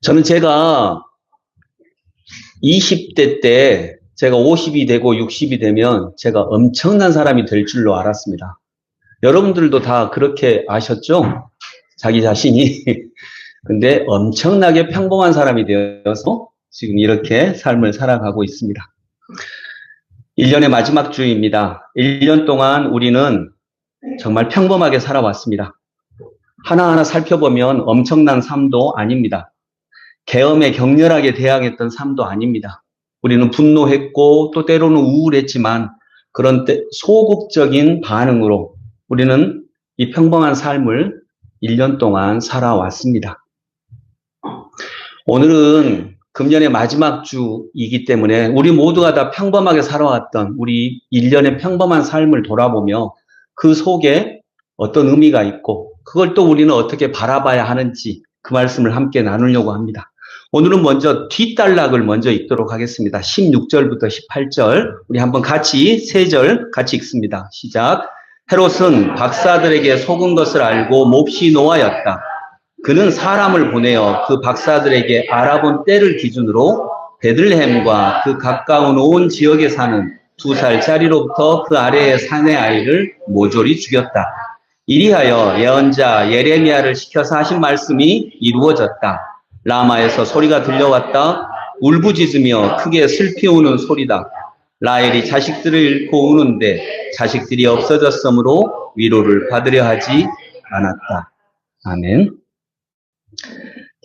저는 제가 20대 때 제가 50이 되고 60이 되면 제가 엄청난 사람이 될 줄로 알았습니다. 여러분들도 다 그렇게 아셨죠? 자기 자신이. 근데 엄청나게 평범한 사람이 되어서 지금 이렇게 삶을 살아가고 있습니다. 1년의 마지막 주입니다. 1년 동안 우리는 정말 평범하게 살아왔습니다. 하나하나 살펴보면 엄청난 삶도 아닙니다. 계엄에 격렬하게 대항했던 삶도 아닙니다. 우리는 분노했고 또 때로는 우울했지만 그런 소극적인 반응으로 우리는 이 평범한 삶을 1년 동안 살아왔습니다. 오늘은 금년의 마지막 주이기 때문에 우리 모두가 다 평범하게 살아왔던 우리 1년의 평범한 삶을 돌아보며 그 속에 어떤 의미가 있고 그걸 또 우리는 어떻게 바라봐야 하는지 그 말씀을 함께 나누려고 합니다. 오늘은 먼저 뒷단락을 먼저 읽도록 하겠습니다. 16절부터 18절 우리 한번 같이 3절 같이 읽습니다. 시작. 헤롯은 박사들에게 속은 것을 알고 몹시 노하였다. 그는 사람을 보내어 그 박사들에게 알아본 때를 기준으로 베들레헴과 그 가까운 온 지역에 사는 2살짜리로부터 그 아래의 사내 아이를 모조리 죽였다. 이리하여 예언자 예레미야를 시켜서 하신 말씀이 이루어졌다. 라마에서 소리가 들려왔다. 울부짖으며 크게 슬피 우는 소리다. 라헬이 자식들을 잃고 우는데 자식들이 없어졌으므로 위로를 받으려 하지 않았다. 아멘.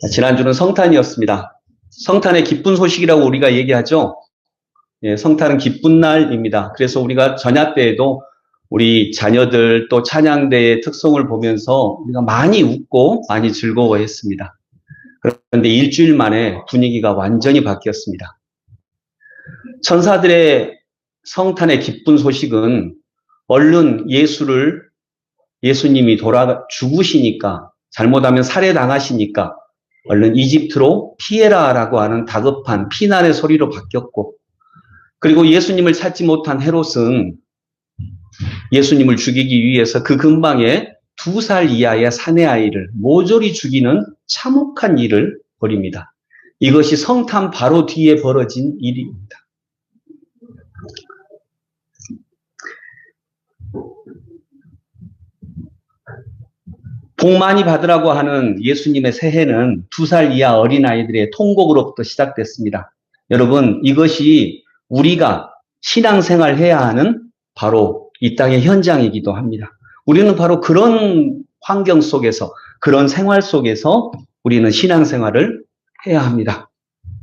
자, 지난주는 성탄이었습니다. 성탄의 기쁜 소식이라고 우리가 얘기하죠. 예, 성탄은 기쁜 날입니다. 그래서 우리가 전야 때에도 우리 자녀들 또 찬양대의 특성을 보면서 우리가 많이 웃고 많이 즐거워했습니다. 그런데 일주일 만에 분위기가 완전히 바뀌었습니다. 천사들의 성탄의 기쁜 소식은 얼른 예수님이 죽으시니까 잘못하면 살해당하시니까 얼른 이집트로 피해라라고 하는 다급한 피난의 소리로 바뀌었고 그리고 예수님을 찾지 못한 헤롯은 예수님을 죽이기 위해서 그 근방에 2살 이하의 사내 아이를 모조리 죽이는 참혹한 일을 벌입니다. 이것이 성탄 바로 뒤에 벌어진 일입니다. 복 많이 받으라고 하는 예수님의 새해는 2살 이하 어린아이들의 통곡으로부터 시작됐습니다. 여러분, 이것이 우리가 신앙생활 해야 하는 바로 이 땅의 현장이기도 합니다. 우리는 바로 그런 환경 속에서, 그런 생활 속에서 우리는 신앙생활을 해야 합니다.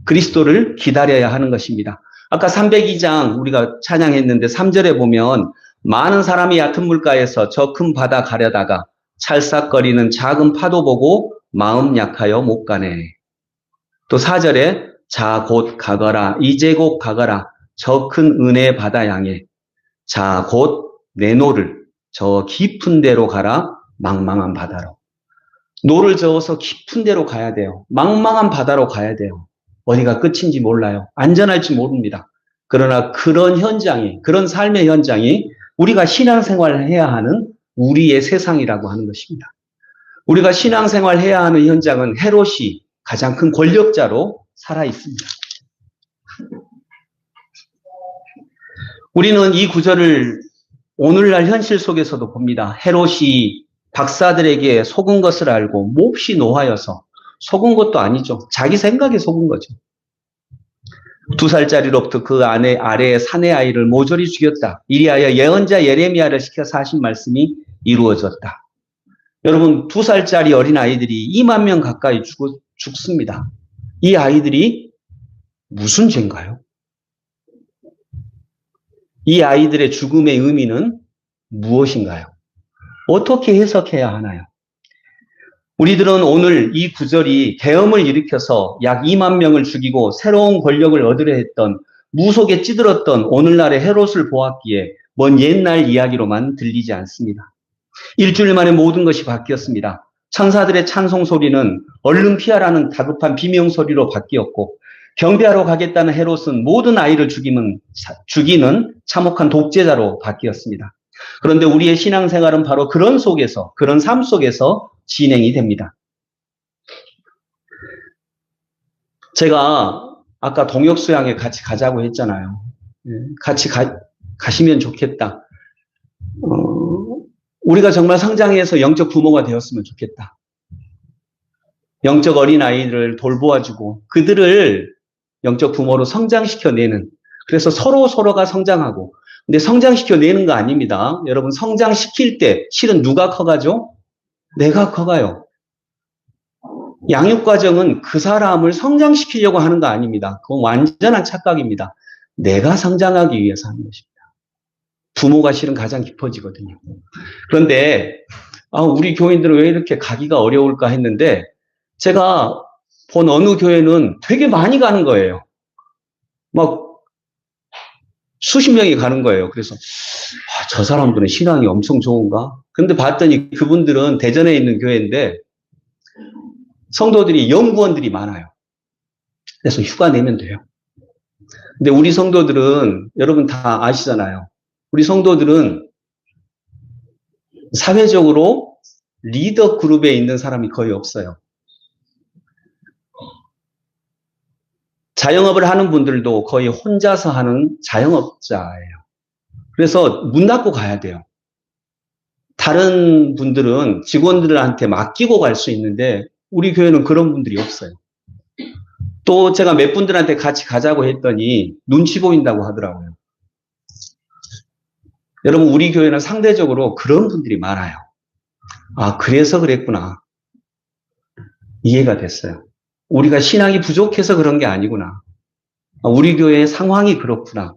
그리스도를 기다려야 하는 것입니다. 아까 302장 우리가 찬양했는데 3절에 보면 많은 사람이 얕은 물가에서 저 큰 바다 가려다가 찰싹거리는 작은 파도 보고 마음 약하여 못 가네. 또 4절에 자 곧 가거라 이제 곧 가거라 저 큰 은혜 바다 향해 자 곧 내 노를 저 깊은 데로 가라 망망한 바다로. 노를 저어서 깊은 데로 가야 돼요. 망망한 바다로 가야 돼요. 어디가 끝인지 몰라요. 안전할지 모릅니다. 그러나 그런 현장이, 그런 삶의 현장이 우리가 신앙생활을 해야 하는 우리의 세상이라고 하는 것입니다. 우리가 신앙생활 해야 하는 현장은 헤롯이 가장 큰 권력자로 살아 있습니다. 우리는 이 구절을 오늘날 현실 속에서도 봅니다. 헤롯이 박사들에게 속은 것을 알고 몹시 노하여서 속은 것도 아니죠. 자기 생각에 속은 거죠. 2살짜리로부터 그 아래의 사내 아이를 모조리 죽였다. 이리하여 예언자 예레미야를 시켜서 하신 말씀이 이루어졌다. 여러분 2살짜리 어린 아이들이 2만 명 가까이 죽습니다. 이 아이들이 무슨 죄인가요? 이 아이들의 죽음의 의미는 무엇인가요? 어떻게 해석해야 하나요? 우리들은 오늘 이 구절이 계엄을 일으켜서 약 2만 명을 죽이고 새로운 권력을 얻으려 했던 무속에 찌들었던 오늘날의 헤롯을 보았기에 먼 옛날 이야기로만 들리지 않습니다. 일주일 만에 모든 것이 바뀌었습니다. 천사들의 찬송 소리는 얼른 피하라는 다급한 비명 소리로 바뀌었고 경배하러 가겠다는 헤롯은 모든 아이를 죽이는 참혹한 독재자로 바뀌었습니다. 그런데 우리의 신앙생활은 바로 그런 속에서, 그런 삶 속에서 진행이 됩니다. 제가 아까 동역수양회 같이 가자고 했잖아요. 같이 가시면 좋겠다. 우리가 정말 성장해서 영적 부모가 되었으면 좋겠다. 영적 어린아이들을 돌보아주고 그들을 영적 부모로 성장시켜내는, 그래서 서로가 성장하고, 근데 성장시켜내는 거 아닙니다. 여러분, 성장시킬 때 실은 누가 커가죠? 내가 커가요. 양육과정은 그 사람을 성장시키려고 하는 거 아닙니다. 그건 완전한 착각입니다. 내가 성장하기 위해서 하는 것입니다. 부모가 실은 가장 깊어지거든요. 그런데 우리 교인들은 왜 이렇게 가기가 어려울까 했는데, 제가 본 어느 교회는 되게 많이 가는 거예요. 막 수십 명이 가는 거예요. 그래서 저 사람들은 신앙이 엄청 좋은가? 근데 봤더니 그분들은 대전에 있는 교회인데 성도들이 연구원들이 많아요. 그래서 휴가 내면 돼요. 근데 우리 성도들은 여러분 다 아시잖아요. 우리 성도들은 사회적으로 리더 그룹에 있는 사람이 거의 없어요. 자영업을 하는 분들도 거의 혼자서 하는 자영업자예요. 그래서 문 닫고 가야 돼요. 다른 분들은 직원들한테 맡기고 갈 수 있는데 우리 교회는 그런 분들이 없어요. 또 제가 몇 분들한테 같이 가자고 했더니 눈치 보인다고 하더라고요. 여러분, 우리 교회는 상대적으로 그런 분들이 많아요. 그래서 그랬구나. 이해가 됐어요. 우리가 신앙이 부족해서 그런 게 아니구나. 우리 교회의 상황이 그렇구나.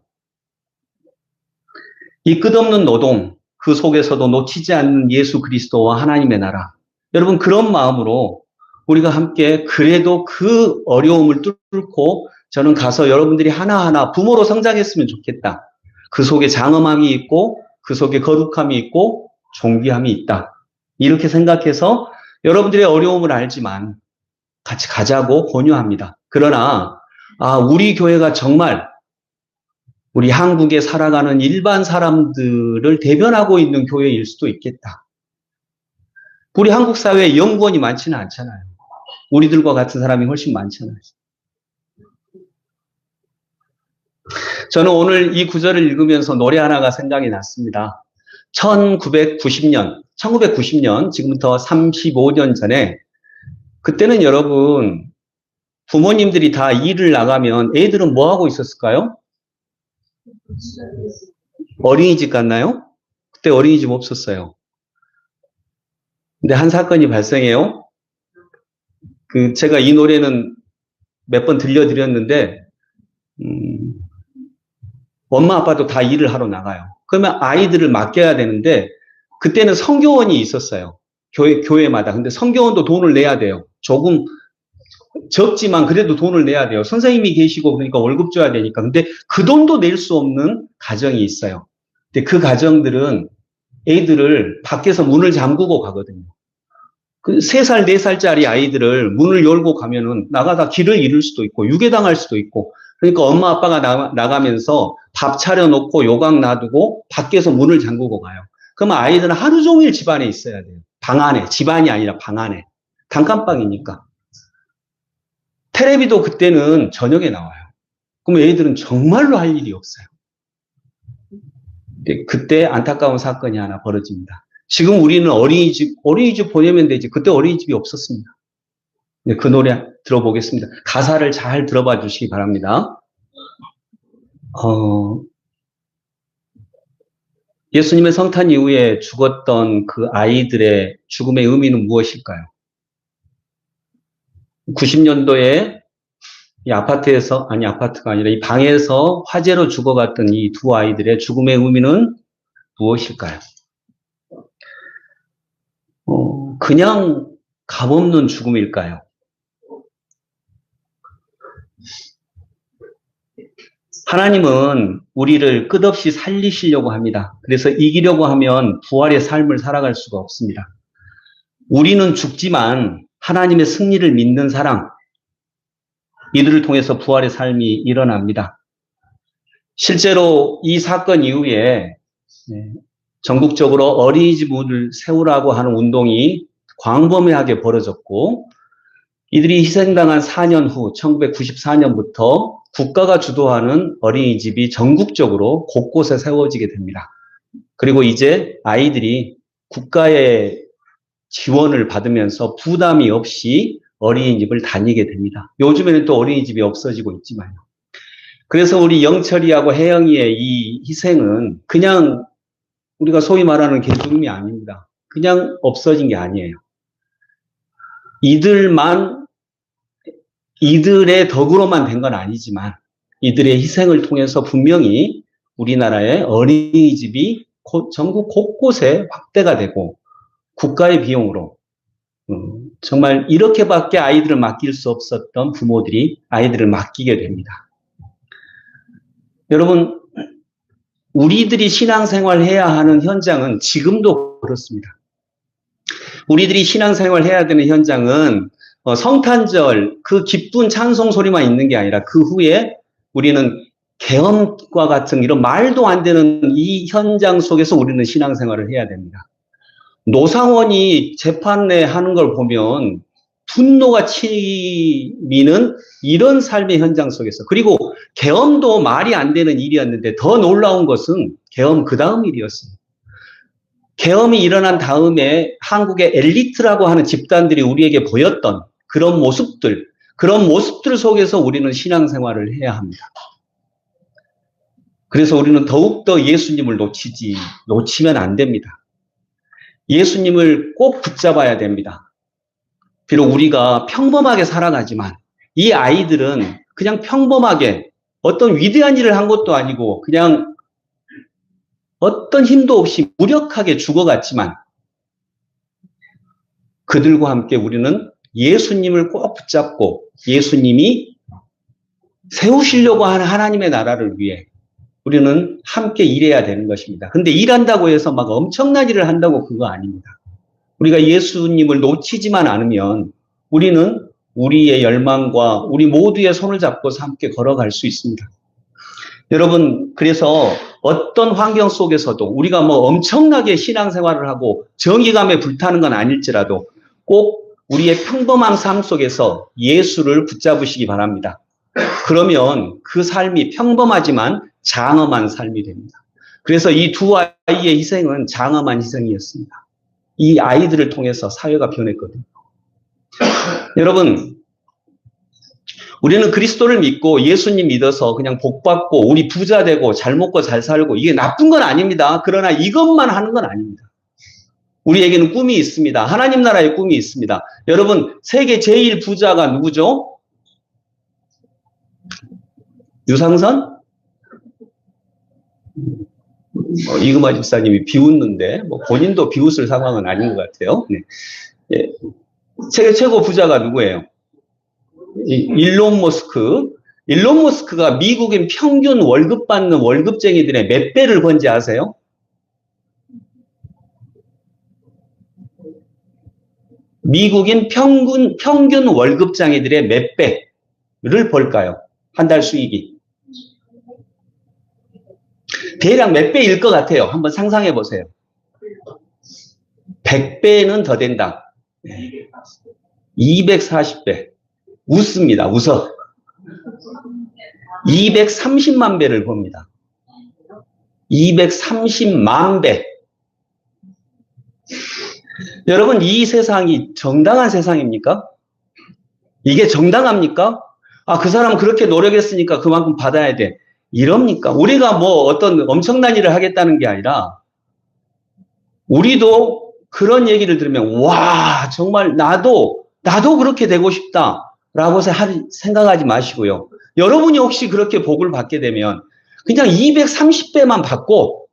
이 끝없는 노동, 그 속에서도 놓치지 않는 예수 그리스도와 하나님의 나라. 여러분, 그런 마음으로 우리가 함께 그래도 그 어려움을 뚫고 저는 가서 여러분들이 하나하나 부모로 성장했으면 좋겠다. 그 속에 장엄함이 있고 그 속에 거룩함이 있고 존귀함이 있다. 이렇게 생각해서 여러분들의 어려움을 알지만 같이 가자고 권유합니다. 그러나 우리 교회가 정말 우리 한국에 살아가는 일반 사람들을 대변하고 있는 교회일 수도 있겠다. 우리 한국 사회에 연구원이 많지는 않잖아요. 우리들과 같은 사람이 훨씬 많잖아요. 저는 오늘 이 구절을 읽으면서 노래 하나가 생각이 났습니다. 1990년, 지금부터 35년 전에, 그때는 여러분, 부모님들이 다 일을 나가면 애들은 뭐 하고 있었을까요? 어린이집 갔나요? 그때 어린이집 없었어요. 근데 한 사건이 발생해요. 제가 이 노래는 몇 번 들려드렸는데, 엄마 아빠도 다 일을 하러 나가요. 그러면 아이들을 맡겨야 되는데, 그때는 성교원이 있었어요. 교회마다. 근데 성교원도 돈을 내야 돼요. 조금 적지만 그래도 돈을 내야 돼요. 선생님이 계시고 그러니까 월급 줘야 되니까. 근데 그 돈도 낼 수 없는 가정이 있어요. 근데 그 가정들은 애들을 밖에서 문을 잠그고 가거든요. 그 3살, 4살짜리 아이들을 문을 열고 가면은 나가다 길을 잃을 수도 있고 유괴당할 수도 있고, 그러니까 엄마 아빠가 나가면서 밥 차려놓고 요강 놔두고 밖에서 문을 잠그고 가요. 그러면 아이들은 하루 종일 집 안에 있어야 돼요. 방 안에, 집안이 아니라 방 안에. 단칸방이니까. 테레비도 그때는 저녁에 나와요. 그럼 애들은 정말로 할 일이 없어요. 그때 안타까운 사건이 하나 벌어집니다. 지금 우리는 어린이집 보내면 되지. 그때 어린이집이 없었습니다. 그 노래 들어보겠습니다. 가사를 잘 들어봐 주시기 바랍니다. 예수님의 성탄 이후에 죽었던 그 아이들의 죽음의 의미는 무엇일까요? 90년도에 이 아파트가 아니라 이 방에서 화재로 죽어갔던 이 두 아이들의 죽음의 의미는 무엇일까요? 그냥 값없는 죽음일까요? 하나님은 우리를 끝없이 살리시려고 합니다. 그래서 이기려고 하면 부활의 삶을 살아갈 수가 없습니다. 우리는 죽지만 하나님의 승리를 믿는 사람, 이들을 통해서 부활의 삶이 일어납니다. 실제로 이 사건 이후에 전국적으로 어린이집을 세우라고 하는 운동이 광범위하게 벌어졌고, 이들이 희생당한 4년 후 1994년부터 국가가 주도하는 어린이집이 전국적으로 곳곳에 세워지게 됩니다. 그리고 이제 아이들이 국가의 지원을 받으면서 부담이 없이 어린이집을 다니게 됩니다. 요즘에는 또 어린이집이 없어지고 있지만요. 그래서 우리 영철이하고 혜영이의 이 희생은 그냥 우리가 소위 말하는 개죽음이 아닙니다. 그냥 없어진 게 아니에요. 이들의 덕으로만 된 건 아니지만 이들의 희생을 통해서 분명히 우리나라의 어린이집이 전국 곳곳에 확대가 되고 국가의 비용으로 정말 이렇게밖에 아이들을 맡길 수 없었던 부모들이 아이들을 맡기게 됩니다. 여러분, 우리들이 신앙생활 해야 하는 현장은 지금도 그렇습니다. 우리들이 신앙생활 해야 되는 현장은 성탄절 그 기쁜 찬송 소리만 있는 게 아니라 그 후에 우리는 계엄과 같은 이런 말도 안 되는 이 현장 속에서 우리는 신앙생활을 해야 됩니다. 노상원이 재판에 하는 걸 보면 분노가 치미는 이런 삶의 현장 속에서, 그리고 계엄도 말이 안 되는 일이었는데 더 놀라운 것은 계엄 그 다음 일이었습니다. 계엄이 일어난 다음에 한국의 엘리트라고 하는 집단들이 우리에게 보였던 그런 모습들 속에서 우리는 신앙생활을 해야 합니다. 그래서 우리는 더욱더 예수님을 놓치면 안 됩니다. 예수님을 꼭 붙잡아야 됩니다. 비록 우리가 평범하게 살아가지만 이 아이들은 그냥 평범하게 어떤 위대한 일을 한 것도 아니고 그냥 어떤 힘도 없이 무력하게 죽어갔지만 그들과 함께 우리는 예수님을 꼭 붙잡고 예수님이 세우시려고 하는 하나님의 나라를 위해 우리는 함께 일해야 되는 것입니다. 근데 일한다고 해서 막 엄청난 일을 한다고 그거 아닙니다. 우리가 예수님을 놓치지만 않으면 우리는 우리의 열망과 우리 모두의 손을 잡고서 함께 걸어갈 수 있습니다. 여러분, 그래서 어떤 환경 속에서도 우리가 뭐 엄청나게 신앙생활을 하고 정의감에 불타는 건 아닐지라도 꼭 우리의 평범한 삶 속에서 예수를 붙잡으시기 바랍니다. 그러면 그 삶이 평범하지만 장엄한 삶이 됩니다. 그래서 이 두 아이의 희생은 장엄한 희생이었습니다. 이 아이들을 통해서 사회가 변했거든요. 여러분, 우리는 그리스도를 믿고 예수님 믿어서 그냥 복받고 우리 부자 되고 잘 먹고 잘 살고 이게 나쁜 건 아닙니다. 그러나 이것만 하는 건 아닙니다. 우리에게는 꿈이 있습니다. 하나님 나라의 꿈이 있습니다. 여러분, 세계 제일 부자가 누구죠? 유상선? 이금화 집사님이 비웃는데 본인도 비웃을 상황은 아닌 것 같아요. 네. 예. 세계 최고 부자가 누구예요? 일론 머스크. 일론 머스크가 미국인 평균 월급 받는 월급쟁이들의 몇 배를 번지 아세요? 미국인 평균 월급쟁이들의 몇 배를 벌까요? 한 달 수익이. 대략 몇 배일 것 같아요? 한번 상상해 보세요. 100배는 더 된다. 240배. 웃습니다. 웃어. 230만 배를 봅니다. 230만 배. 여러분, 이 세상이 정당한 세상입니까? 이게 정당합니까? 아, 그 사람은 그렇게 노력했으니까 그만큼 받아야 돼. 이럽니까? 우리가 뭐 어떤 엄청난 일을 하겠다는 게 아니라 우리도 그런 얘기를 들으면 와, 정말 나도 그렇게 되고 싶다라고 생각하지 마시고요. 여러분이 혹시 그렇게 복을 받게 되면 그냥 230배만 받고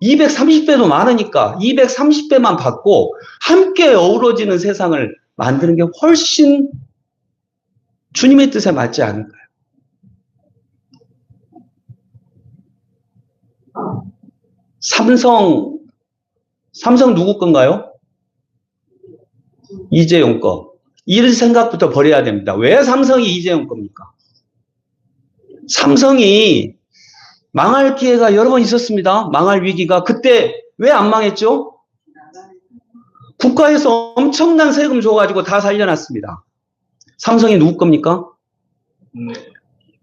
230배도 많으니까 230배만 받고 함께 어우러지는 세상을 만드는 게 훨씬 주님의 뜻에 맞지 않을까요? 삼성 누구 건가요? 이재용 거. 이런 생각부터 버려야 됩니다. 왜 삼성이 이재용 겁니까? 삼성이 망할 기회가 여러 번 있었습니다. 망할 위기가. 그때 왜 안 망했죠? 국가에서 엄청난 세금 줘가지고 다 살려놨습니다. 삼성이 누구 겁니까?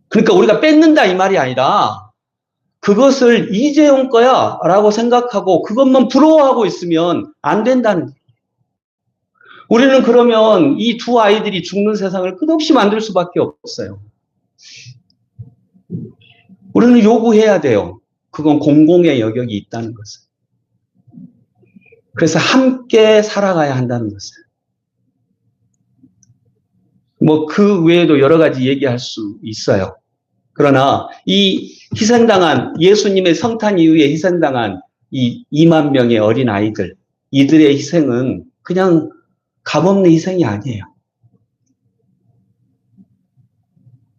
그러니까 우리가 뺏는다 이 말이 아니라 그것을 이재용 거야 라고 생각하고 그것만 부러워하고 있으면 안 된다는 거예요. 우리는 그러면 이 두 아이들이 죽는 세상을 끝없이 만들 수밖에 없어요. 우리는 요구해야 돼요. 그건 공공의 영역이 있다는 것을. 그래서 함께 살아가야 한다는 것을. 뭐 그 외에도 여러 가지 얘기할 수 있어요. 그러나 이 희생당한 예수님의 성탄 이후에 희생당한 이 2만 명의 어린 아이들, 이들의 희생은 그냥 값없는 희생이 아니에요.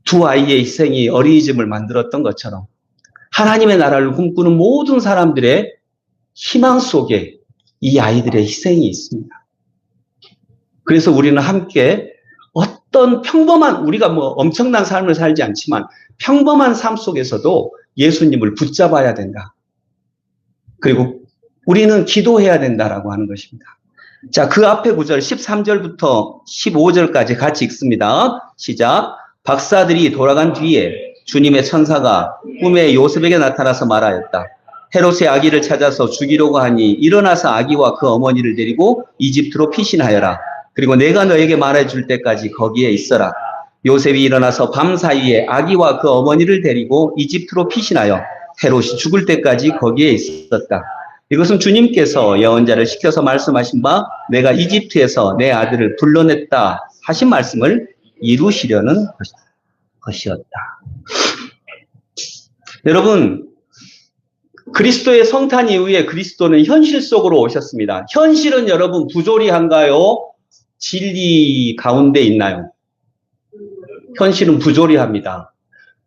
두 아이의 희생이 어린이집을 만들었던 것처럼 하나님의 나라를 꿈꾸는 모든 사람들의 희망 속에 이 아이들의 희생이 있습니다. 그래서 우리는 함께 어떤 평범한, 우리가 뭐 엄청난 삶을 살지 않지만 평범한 삶 속에서도 예수님을 붙잡아야 된다. 그리고 우리는 기도해야 된다라고 하는 것입니다. 자, 그 앞에 구절 13절부터 15절까지 같이 읽습니다. 시작. 박사들이 돌아간 뒤에 주님의 천사가 꿈에 요셉에게 나타나서 말하였다. 헤롯의 아기를 찾아서 죽이려고 하니 일어나서 아기와 그 어머니를 데리고 이집트로 피신하여라. 그리고 내가 너에게 말해줄 때까지 거기에 있어라. 요셉이 일어나서 밤 사이에 아기와 그 어머니를 데리고 이집트로 피신하여 헤롯이 죽을 때까지 거기에 있었다. 이것은 주님께서 예언자를 시켜서 말씀하신 바 내가 이집트에서 내 아들을 불러냈다 하신 말씀을 이루시려는 것이었다. 여러분, 그리스도의 성탄 이후에 그리스도는 현실 속으로 오셨습니다. 현실은 여러분 부조리한가요? 진리 가운데 있나요? 현실은 부조리합니다.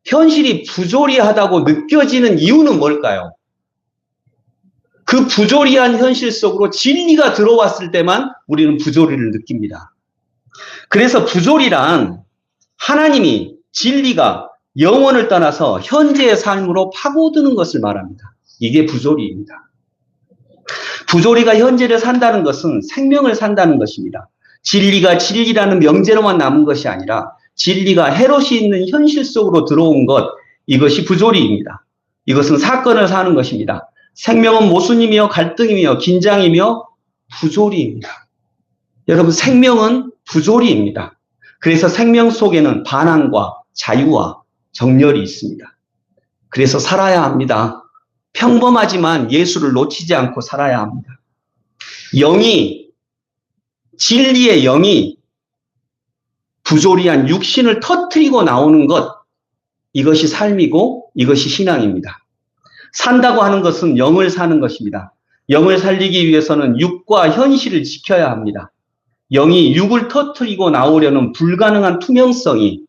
현실이 부조리하다고 느껴지는 이유는 뭘까요? 그 부조리한 현실 속으로 진리가 들어왔을 때만 우리는 부조리를 느낍니다. 그래서 부조리란 하나님이 진리가 영원을 떠나서 현재의 삶으로 파고드는 것을 말합니다. 이게 부조리입니다. 부조리가 현재를 산다는 것은 생명을 산다는 것입니다. 진리가 진리라는 명제로만 남은 것이 아니라 진리가 헤롯이 있는 현실 속으로 들어온 것, 이것이 부조리입니다. 이것은 사건을 사는 것입니다. 생명은 모순이며 갈등이며 긴장이며 부조리입니다. 여러분, 생명은 부조리입니다. 그래서 생명 속에는 반항과 자유와 정렬이 있습니다. 그래서 살아야 합니다. 평범하지만 예수를 놓치지 않고 살아야 합니다. 영이, 진리의 영이 부조리한 육신을 터뜨리고 나오는 것, 이것이 삶이고 이것이 신앙입니다. 산다고 하는 것은 영을 사는 것입니다. 영을 살리기 위해서는 육과 현실을 지켜야 합니다. 영이 육을 터뜨리고 나오려는 불가능한 투명성이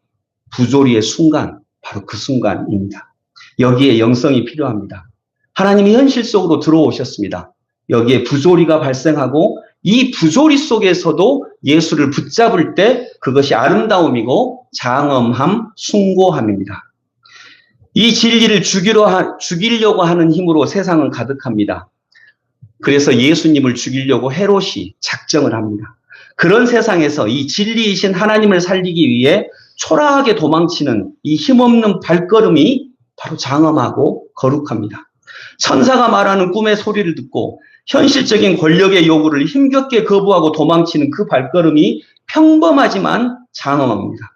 부조리의 순간, 바로 그 순간입니다. 여기에 영성이 필요합니다. 하나님이 현실 속으로 들어오셨습니다. 여기에 부조리가 발생하고 이 부조리 속에서도 예수를 붙잡을 때 그것이 아름다움이고 장엄함, 숭고함입니다. 이 진리를 죽이려고 하는 힘으로 세상은 가득합니다. 그래서 예수님을 죽이려고 헤롯이 작정을 합니다. 그런 세상에서 이 진리이신 하나님을 살리기 위해 초라하게 도망치는 이 힘없는 발걸음이 바로 장엄하고 거룩합니다. 천사가 말하는 꿈의 소리를 듣고 현실적인 권력의 요구를 힘겹게 거부하고 도망치는 그 발걸음이 평범하지만 장엄합니다.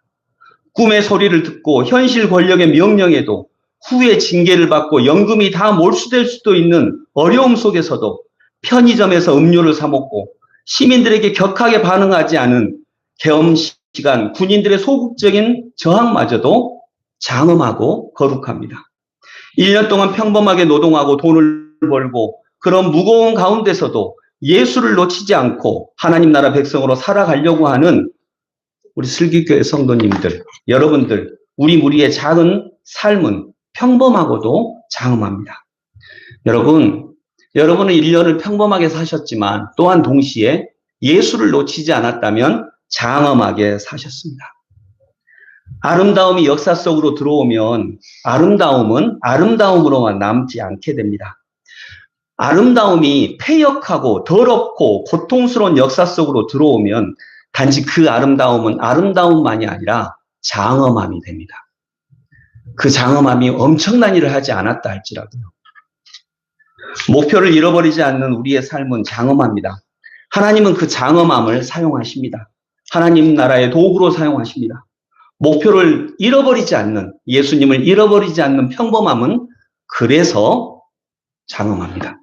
꿈의 소리를 듣고 현실 권력의 명령에도 후에 징계를 받고 연금이 다 몰수될 수도 있는 어려움 속에서도 편의점에서 음료를 사 먹고 시민들에게 격하게 반응하지 않은 계엄시간 군인들의 소극적인 저항마저도 장엄하고 거룩합니다. 1년 동안 평범하게 노동하고 돈을 벌고 그런 무거운 가운데서도 예수를 놓치지 않고 하나님 나라 백성으로 살아가려고 하는 우리 슬기교회 성도님들, 여러분들, 우리 무리의 작은 삶은 평범하고도 장엄합니다. 여러분은 1년을 평범하게 사셨지만 또한 동시에 예수를 놓치지 않았다면 장엄하게 사셨습니다. 아름다움이 역사 속으로 들어오면 아름다움은 아름다움으로만 남지 않게 됩니다. 아름다움이 폐역하고 더럽고 고통스러운 역사 속으로 들어오면 단지 그 아름다움은 아름다움만이 아니라 장엄함이 됩니다. 그 장엄함이 엄청난 일을 하지 않았다 할지라도요. 목표를 잃어버리지 않는 우리의 삶은 장엄합니다. 하나님은 그 장엄함을 사용하십니다. 하나님 나라의 도구로 사용하십니다. 목표를 잃어버리지 않는, 예수님을 잃어버리지 않는 평범함은 그래서 장엄합니다.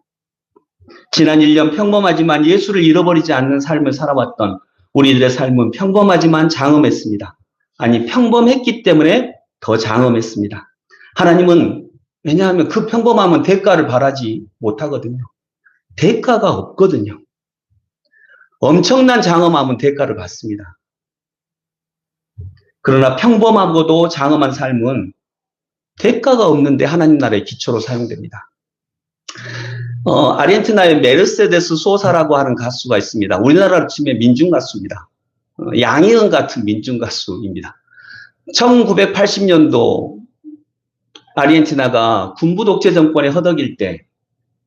지난 1년 평범하지만 예수를 잃어버리지 않는 삶을 살아왔던 우리들의 삶은 평범하지만 장엄했습니다. 아니, 평범했기 때문에 더 장엄했습니다. 하나님은, 왜냐하면 그 평범함은 대가를 바라지 못하거든요. 대가가 없거든요. 엄청난 장엄함은 대가를 받습니다. 그러나 평범하고도 장엄한 삶은 대가가 없는데 하나님 나라의 기초로 사용됩니다. 아르헨티나의 메르세데스 소사라고 하는 가수가 있습니다. 우리나라로 치면 민중 가수입니다. 양희은 같은 민중 가수입니다. 1980년도 아르헨티나가 군부 독재 정권에 허덕일 때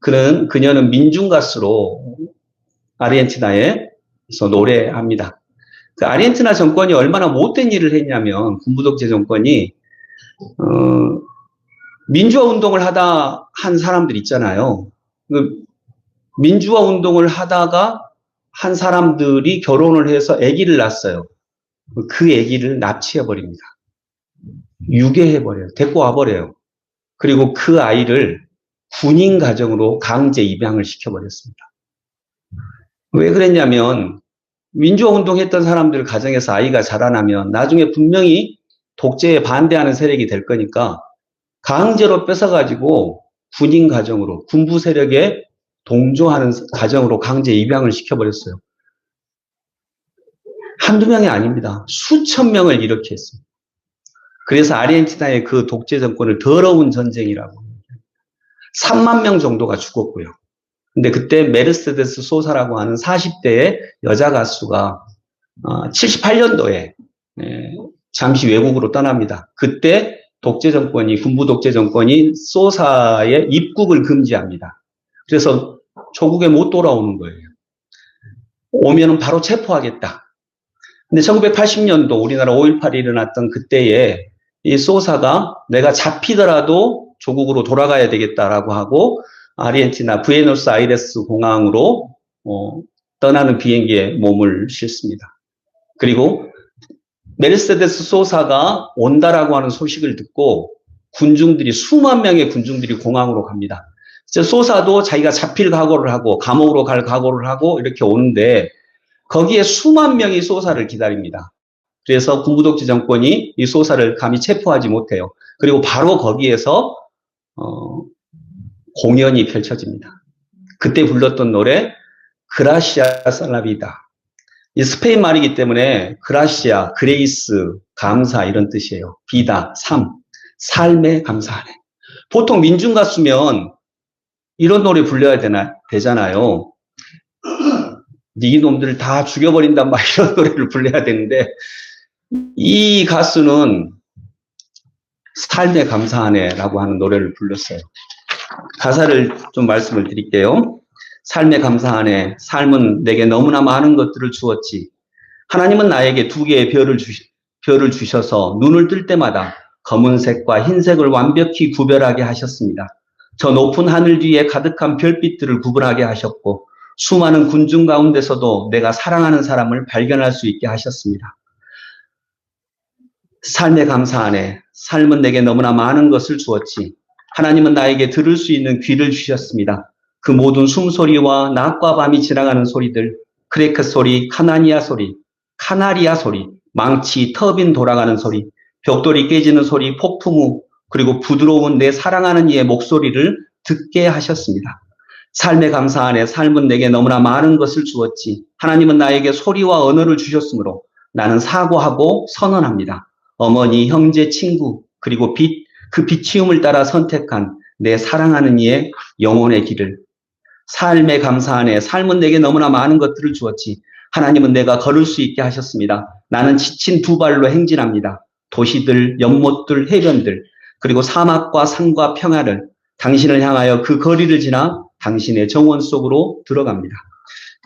그녀는 민중 가수로 아르헨티나에서 노래합니다. 그 아르헨티나 정권이 얼마나 못된 일을 했냐면 군부 독재 정권이 민주화 운동을 하다 한 사람들 있잖아요. 민주화 운동을 하다가 한 사람들이 결혼을 해서 아기를 낳았어요. 그 아기를 납치해버립니다. 유괴해버려요. 데리고 와버려요. 그리고 그 아이를 군인 가정으로 강제 입양을 시켜버렸습니다. 왜 그랬냐면 민주화 운동했던 사람들 가정에서 아이가 자라나면 나중에 분명히 독재에 반대하는 세력이 될 거니까 강제로 뺏어가지고 군인 가정으로, 군부 세력에 동조하는 가정으로 강제 입양을 시켜버렸어요. 한두 명이 아닙니다. 수천 명을 이렇게 했습니다. 그래서 아르헨티나의 그 독재 정권을 더러운 전쟁이라고. 3만 명 정도가 죽었고요. 근데 그때 메르세데스 소사라고 하는 40대의 여자 가수가 78년도에 잠시 외국으로 떠납니다. 그때 독재 정권이, 군부 독재 정권이 소사의 입국을 금지합니다. 그래서 조국에 못 돌아오는 거예요. 오면은 바로 체포하겠다. 근데 1980년도 우리나라 5.18이 일어났던 그때에 이 소사가 내가 잡히더라도 조국으로 돌아가야 되겠다라고 하고 아르헨티나 부에노스아이레스 공항으로 떠나는 비행기에 몸을 싣습니다. 그리고 메르세데스 소사가 온다라고 하는 소식을 듣고 군중들이, 수만 명의 군중들이 공항으로 갑니다. 소사도 자기가 잡힐 각오를 하고 감옥으로 갈 각오를 하고 이렇게 오는데 거기에 수만 명이 소사를 기다립니다. 그래서 군부독재 정권이 이 소사를 감히 체포하지 못해요. 그리고 바로 거기에서 공연이 펼쳐집니다. 그때 불렀던 노래 그라시아 살라비다. 이 스페인 말이기 때문에 그라시아, 그레이스, 감사 이런 뜻이에요. 비다, 삶, 삶에 감사하네. 보통 민중 가수면 이런 노래 불러야 되잖아요. 네 놈들 다 죽여버린다 막 이런 노래를 불러야 되는데 이 가수는 삶에 감사하네 라고 하는 노래를 불렀어요. 가사를 좀 말씀을 드릴게요. 삶에 감사하네. 삶은 내게 너무나 많은 것들을 주었지. 하나님은 나에게 2개의 별을 주셔서 눈을 뜰 때마다 검은색과 흰색을 완벽히 구별하게 하셨습니다. 저 높은 하늘 뒤에 가득한 별빛들을 구분하게 하셨고 수많은 군중 가운데서도 내가 사랑하는 사람을 발견할 수 있게 하셨습니다. 삶에 감사하네. 삶은 내게 너무나 많은 것을 주었지. 하나님은 나에게 들을 수 있는 귀를 주셨습니다. 그 모든 숨소리와 낮과 밤이 지나가는 소리들, 크레크 소리, 카나리아 소리, 망치, 터빈 돌아가는 소리, 벽돌이 깨지는 소리, 폭풍우, 그리고 부드러운 내 사랑하는 이의 목소리를 듣게 하셨습니다. 삶에 감사하네. 삶은 내게 너무나 많은 것을 주었지. 하나님은 나에게 소리와 언어를 주셨으므로 나는 사고하고 선언합니다. 어머니, 형제, 친구, 그리고 그 비치움을 따라 선택한 내 사랑하는 이의 영혼의 길을. 삶에 감사하네. 삶은 내게 너무나 많은 것들을 주었지. 하나님은 내가 걸을 수 있게 하셨습니다. 나는 지친 2발로 행진합니다. 도시들, 연못들, 해변들, 그리고 사막과 산과 평야를 당신을 향하여 그 거리를 지나 당신의 정원 속으로 들어갑니다.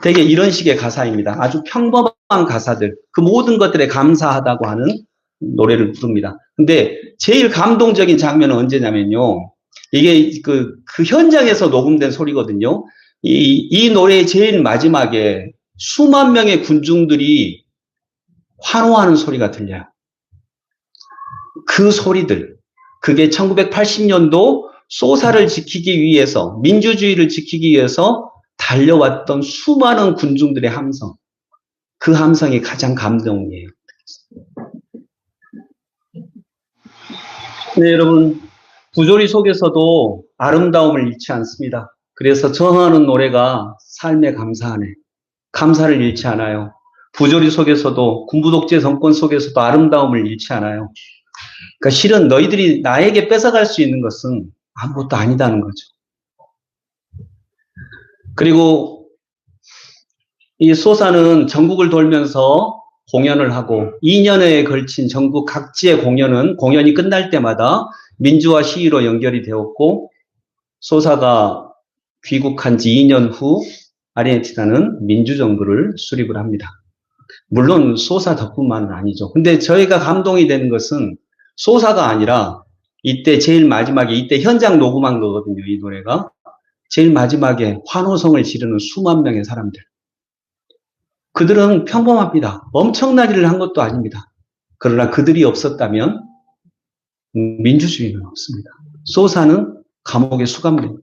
되게 이런 식의 가사입니다. 아주 평범한 가사들, 그 모든 것들에 감사하다고 하는 노래를 부릅니다. 근데 제일 감동적인 장면은 언제냐면요. 이게 그 현장에서 녹음된 소리거든요. 이 노래의 제일 마지막에 수만 명의 군중들이 환호하는 소리가 들려요. 그 소리들, 그게 1980년도 소사를 지키기 위해서, 민주주의를 지키기 위해서 달려왔던 수많은 군중들의 함성, 그 함성이 가장 감동이에요. 네, 여러분, 부조리 속에서도 아름다움을 잃지 않습니다. 그래서 저하는 노래가 삶에 감사하네. 감사를 잃지 않아요. 부조리 속에서도, 군부독재 정권 속에서도 아름다움을 잃지 않아요. 그러니까 실은 너희들이 나에게 뺏어갈 수 있는 것은 아무것도 아니다는 거죠. 그리고 이 소사는 전국을 돌면서 공연을 하고 2년에 걸친 전국 각지의 공연이 끝날 때마다 민주화 시위로 연결이 되었고, 소사가 귀국한 지 2년 후 아르헨티나는 민주정부를 수립을 합니다. 물론 소사 덕분만은 아니죠. 근데 저희가 감동이 되는 것은 소사가 아니라 이때 제일 마지막에, 이때 현장 녹음한 거거든요, 이 노래가. 제일 마지막에 환호성을 지르는 수만 명의 사람들. 그들은 평범합니다. 엄청난 일을 한 것도 아닙니다. 그러나 그들이 없었다면 민주주의는 없습니다. 소사는 감옥에 수감됩니다.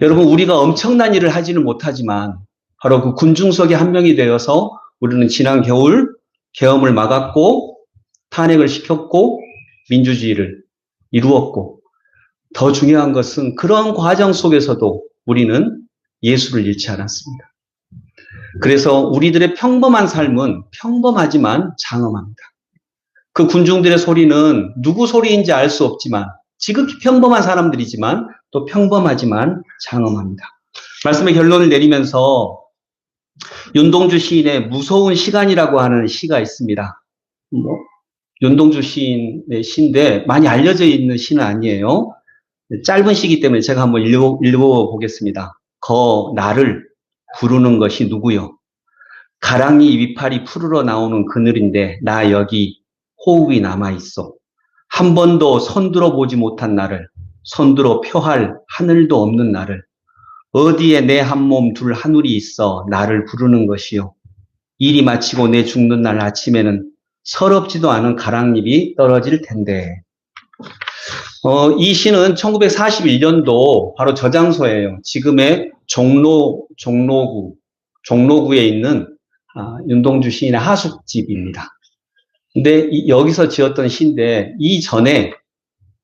여러분, 우리가 엄청난 일을 하지는 못하지만 바로 그 군중 속의 한 명이 되어서 우리는 지난 겨울 계엄을 막았고 탄핵을 시켰고 민주주의를 이루었고, 더 중요한 것은 그런 과정 속에서도 우리는 예수를 잃지 않았습니다. 그래서 우리들의 평범한 삶은 평범하지만 장엄합니다. 그 군중들의 소리는 누구 소리인지 알 수 없지만 지극히 평범한 사람들이지만 또 평범하지만 장엄합니다. 말씀의 결론을 내리면서 윤동주 시인의 무서운 시간이라고 하는 시가 있습니다. 윤동주 시인의 시인데 많이 알려져 있는 시는 아니에요. 짧은 시기 때문에 제가 한번 읽어보겠습니다. 나를 부르는 것이 누구요? 가랑이 위팔이 푸르러 나오는 그늘인데 나 여기 호흡이 남아있어. 한 번도 손들어 보지 못한 나를, 손들어 표할 하늘도 없는 나를, 어디에 내 한 몸 둘 하늘이 있어 나를 부르는 것이요. 일이 마치고 내 죽는 날 아침에는 서럽지도 않은 가랑잎이 떨어질 텐데. 이 시는 1941년도 바로 저 장소예요. 지금의 종로구에 있는 윤동주 시인의 하숙집입니다. 근데 여기서 지었던 시인데, 이전에,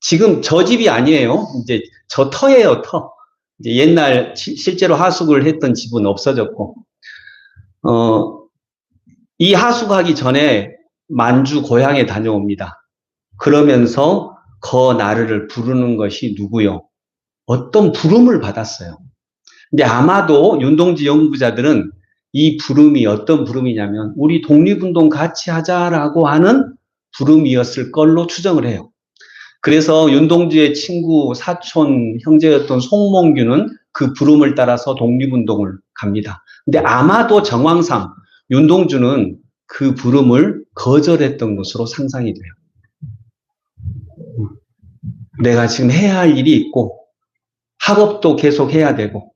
지금 저 집이 아니에요. 이제 저 터예요, 터. 이제 옛날 실제로 하숙을 했던 집은 없어졌고, 이 하숙하기 전에 만주 고향에 다녀옵니다. 그러면서 나를 부르는 것이 누구요? 어떤 부름을 받았어요. 근데 아마도 윤동주 연구자들은 이 부름이 어떤 부름이냐면 우리 독립운동 같이 하자라고 하는 부름이었을 걸로 추정을 해요. 그래서 윤동주의 친구 사촌 형제였던 송몽규는 그 부름을 따라서 독립운동을 갑니다. 근데 아마도 정황상 윤동주는 그 부름을 거절했던 것으로 상상이 돼요. 내가 지금 해야 할 일이 있고 학업도 계속 해야 되고.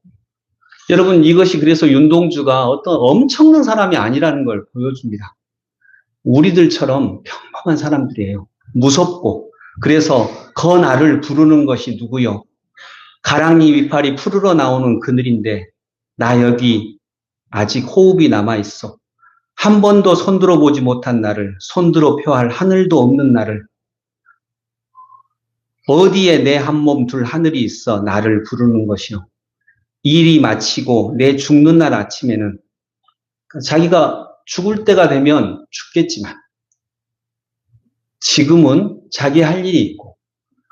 여러분, 이것이 그래서 윤동주가 어떤 엄청난 사람이 아니라는 걸 보여줍니다. 우리들처럼 평범한 사람들이에요. 무섭고. 그래서 나를 부르는 것이 누구요? 가랑이 위팔이 푸르러 나오는 그늘인데 나 여기 아직 호흡이 남아있어. 한 번도 손들어 보지 못한 나를, 손들어 표할 하늘도 없는 나를, 어디에 내 한 몸 둘 하늘이 있어 나를 부르는 것이요. 일이 마치고 내 죽는 날 아침에는, 자기가 죽을 때가 되면 죽겠지만 지금은 자기 할 일이 있고,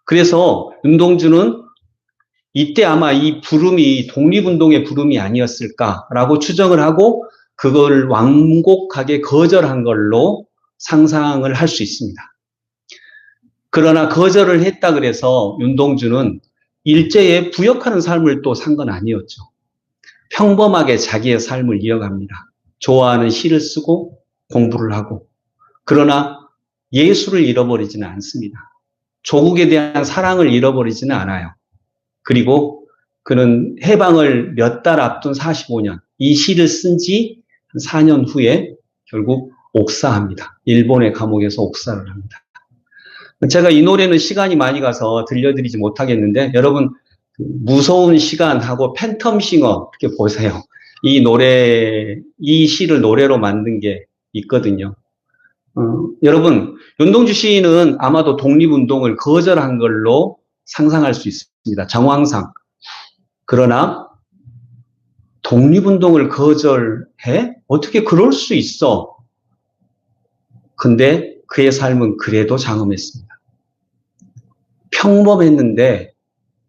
그래서 윤동주는 이때 아마 이 부름이 독립운동의 부름이 아니었을까라고 추정을 하고 그걸 완곡하게 거절한 걸로 상상을 할 수 있습니다. 그러나 거절을 했다 그래서 윤동주는 일제에 부역하는 삶을 또 산 건 아니었죠. 평범하게 자기의 삶을 이어갑니다. 좋아하는 시를 쓰고 공부를 하고, 그러나 예수를 잃어버리지는 않습니다. 조국에 대한 사랑을 잃어버리지는 않아요. 그리고 그는 해방을 몇 달 앞둔 45년, 이 시를 쓴 지 4년 후에 결국 옥사합니다. 일본의 감옥에서 옥사를 합니다. 제가 이 노래는 시간이 많이 가서 들려드리지 못하겠는데, 여러분 무서운 시간하고 팬텀싱어 이렇게 보세요. 이 시를 노래로 만든 게 있거든요. 여러분, 윤동주 시인은 아마도 독립운동을 거절한 걸로 상상할 수 있습니다. 정황상. 그러나 독립운동을 거절해? 어떻게 그럴 수 있어? 근데 그의 삶은 그래도 장엄했습니다. 평범했는데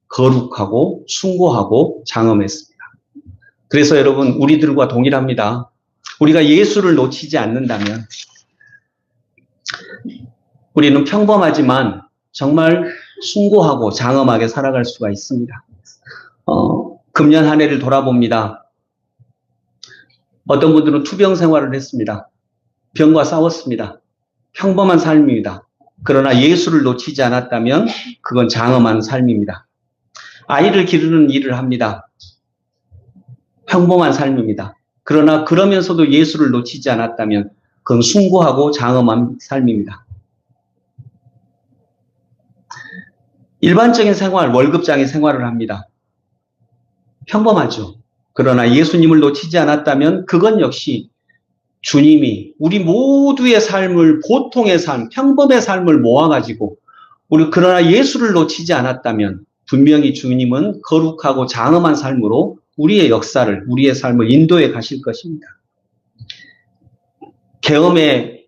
거룩하고 숭고하고 장엄했습니다. 그래서 여러분, 우리들과 동일합니다. 우리가 예수를 놓치지 않는다면 우리는 평범하지만 정말 숭고하고 장엄하게 살아갈 수가 있습니다. 금년 한 해를 돌아봅니다. 어떤 분들은 투병 생활을 했습니다. 병과 싸웠습니다. 평범한 삶입니다. 그러나 예수를 놓치지 않았다면 그건 장엄한 삶입니다. 아이를 기르는 일을 합니다. 평범한 삶입니다. 그러나 그러면서도 예수를 놓치지 않았다면 그건 숭고하고 장엄한 삶입니다. 일반적인 생활, 월급장의 생활을 합니다. 평범하죠. 그러나 예수님을 놓치지 않았다면 그건 역시 주님이 우리 모두의 삶을, 보통의 삶, 평범의 삶을 모아가지고 그러나 예수를 놓치지 않았다면 분명히 주님은 거룩하고 장엄한 삶으로 우리의 역사를, 우리의 삶을 인도해 가실 것입니다. 계엄에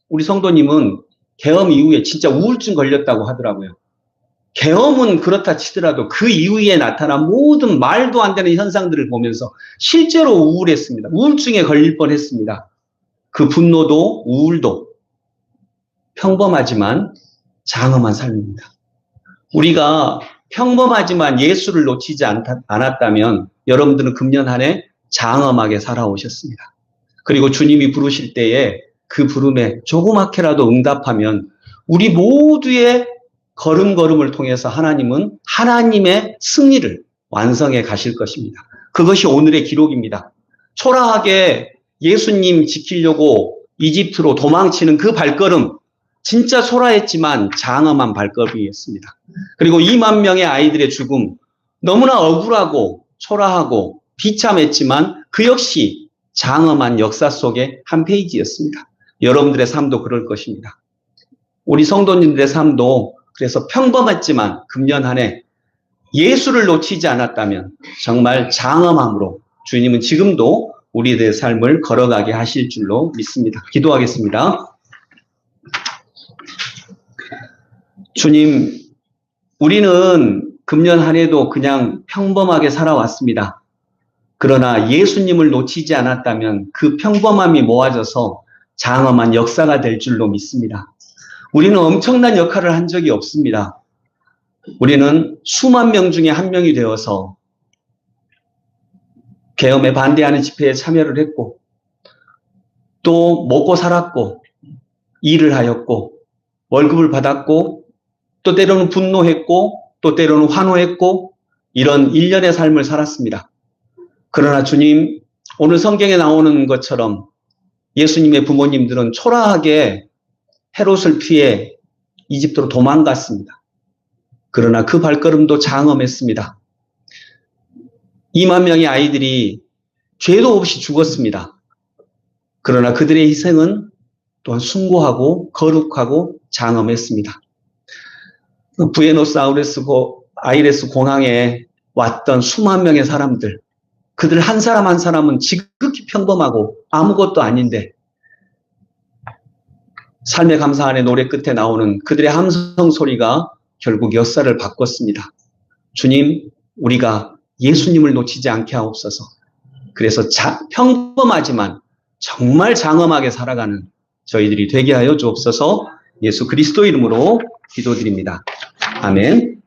우리 성도님은 계엄 이후에 진짜 우울증 걸렸다고 하더라고요. 계엄은 그렇다 치더라도 그 이후에 나타난 모든 말도 안 되는 현상들을 보면서 실제로 우울했습니다. 우울증에 걸릴 뻔했습니다. 그 분노도 우울도 평범하지만 장엄한 삶입니다. 우리가 평범하지만 예수를 놓치지 않았다면 여러분들은 금년 한 해 장엄하게 살아오셨습니다. 그리고 주님이 부르실 때에 그 부름에 조그맣게라도 응답하면 우리 모두의 걸음걸음을 통해서 하나님은 하나님의 승리를 완성해 가실 것입니다. 그것이 오늘의 기록입니다. 초라하게 예수님 지키려고 이집트로 도망치는 그 발걸음, 진짜 초라했지만 장엄한 발걸음이었습니다. 그리고 2만 명의 아이들의 죽음, 너무나 억울하고 초라하고 비참했지만 그 역시 장엄한 역사 속의 한 페이지였습니다. 여러분들의 삶도 그럴 것입니다. 우리 성도님들의 삶도 그래서 평범했지만 금년 한 해 예수를 놓치지 않았다면 정말 장엄함으로 주님은 지금도 우리들의 삶을 걸어가게 하실 줄로 믿습니다. 기도하겠습니다. 주님, 우리는 금년 한 해도 그냥 평범하게 살아왔습니다. 그러나 예수님을 놓치지 않았다면 그 평범함이 모아져서 장엄한 역사가 될 줄로 믿습니다. 우리는 엄청난 역할을 한 적이 없습니다. 우리는 수만 명 중에 한 명이 되어서 계엄에 반대하는 집회에 참여를 했고 또 먹고 살았고 일을 하였고 월급을 받았고 또 때로는 분노했고 또 때로는 환호했고 이런 일련의 삶을 살았습니다. 그러나 주님, 오늘 성경에 나오는 것처럼 예수님의 부모님들은 초라하게 헤롯을 피해 이집트로 도망갔습니다. 그러나 그 발걸음도 장엄했습니다. 2만 명의 아이들이 죄도 없이 죽었습니다. 그러나 그들의 희생은 또한 숭고하고 거룩하고 장엄했습니다. 아이레스 공항에 왔던 수만 명의 사람들, 그들 한 사람 한 사람은 지극히 평범하고 아무것도 아닌데 삶의 감사한의 노래 끝에 나오는 그들의 함성 소리가 결국 역사를 바꿨습니다. 주님, 우리가 예수님을 놓치지 않게 하옵소서. 그래서 평범하지만 정말 장엄하게 살아가는 저희들이 되게 하여 주옵소서. 예수 그리스도 이름으로 기도드립니다. 아멘.